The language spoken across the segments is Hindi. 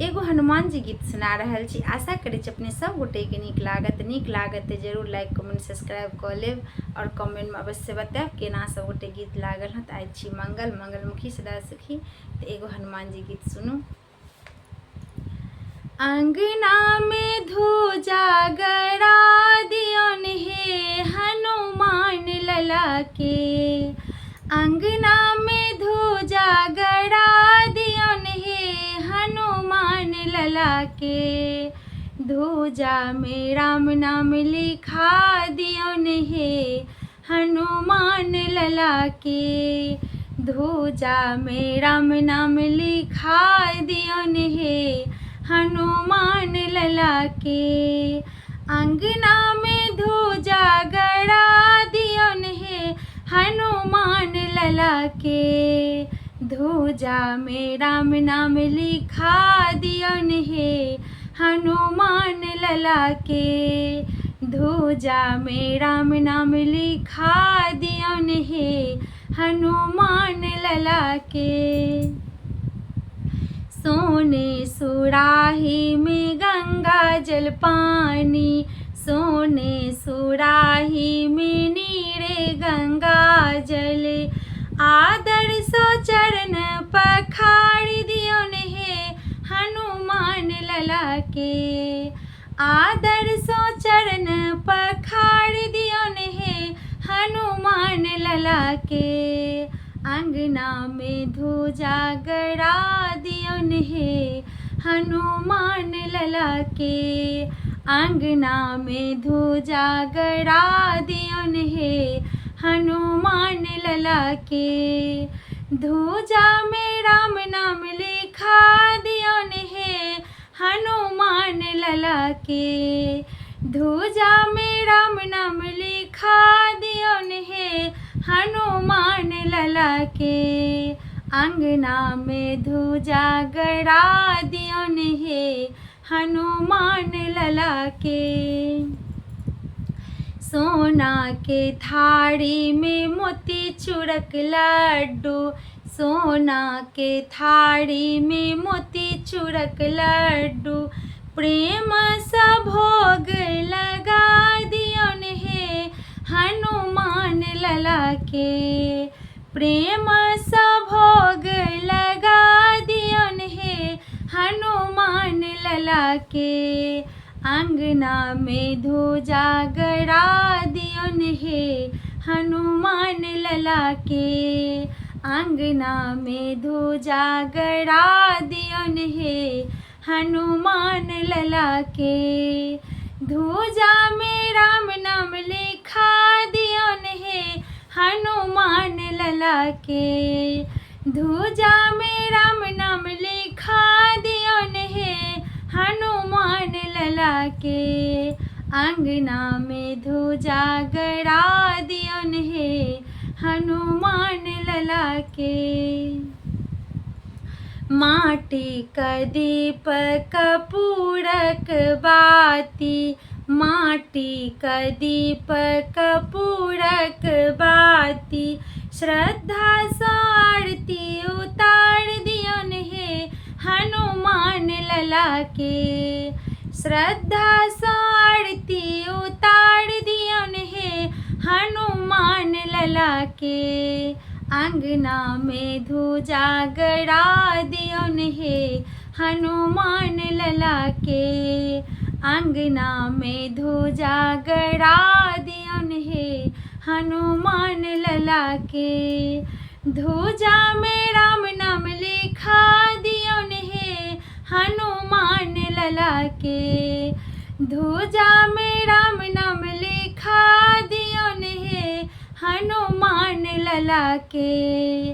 एगो हनुमान जी गीत सुना रहल छी। आशा करै छी अपने सब गोटे के नीक लागत तो जरूर लाइक कमेंट सब्सक्राइब कऽ लेब और कमेंट में अवश्य बताएब केना सब गोटे गीत लागल हँ। आइ छी मंगलमुखी सदा सुखी। तो एगो हनुमान जी गीत सुनू। अंगना में ध्वजा गड़ा दियौन हे हनुमान लला के, अंगना में ध्वजा गड़ा दियौन हे हनुमान लला के, ध्वजा में राम नाम लिखा दियौन हे हनुमान लला के, ध्वजा में राम नाम लिखा दियौन हे हनुमान लला के, अंगना में ध्वजा गड़ा दियौन हे हनुमान लला के, ध्वजा में राम नाम लिखा दियौन हे हनुमान लला के, ध्वजा में राम नाम लिखा दियौन हे हनुमान लला के, सोने सुराही में गंगा जल पानी, सोने सुराही में नीरे गंगा जल, आदर सो चरण पखारि दियौन हे हनुमान लला के, आदर सो चरण पखारि दियौन हे हनुमान लला के, अंगना में ध्वजा गड़ा दियौन हे हनुमान लला के, अंगना में ध्वजा गड़ा दियौन हे हनुमान लला के, ध्वजा में राम नाम लिखा दियौन हे हनुमान लला के, ध्वजा में राम नाम लिखा दियौन हे हनुमान लला के, अंगना में ध्वजा गड़ा दियौन हे हनुमान लला के, सोना के थारी में मोती चूरक लड्डू, सोना के थारी में मोती चूरक लड्डू, प्रेम सा भोग लगा दियौन हे हनुमान लला के, प्रेम सा भोग लगा दियौन हे हनुमान लला के, अंगना में ध्वजा गड़ा दियौन हे हनुमान लला के, अंगना में ध्वजा गड़ा दियौन हे हनुमान लला के, ध्वजा में राम नाम लिखा दियौन हे हनुमान लला के, ध्वजा में राम नाम लिखा दियौन हे हनुमान लला के, अंगना में ध्वजा गड़ा दियौन हे हनुमान लला के, माटी का दीपक पूरक बाती, माटी का दीपक पूरक बाती, श्रद्धा सो आरती उतार दियौन हे हनुमान लला के, श्रद्धा सो आरती उतार दियौन हे हनुमान लला के, अंगना में ध्वजा गड़ा दियौन हे हनुमान लला के, अंगना में ध्वजा गड़ा दियौन हे हनुमान लला के, ध्वजा में राम नाम लिखा दियौन हे हनुमान लला के, ध्वजा में राम नाम लिखा दियौन हे हनुमान लला के,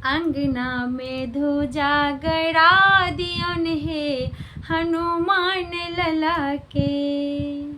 अंगना में ध्वजा गड़ा दियौन हे हनुमान लला के।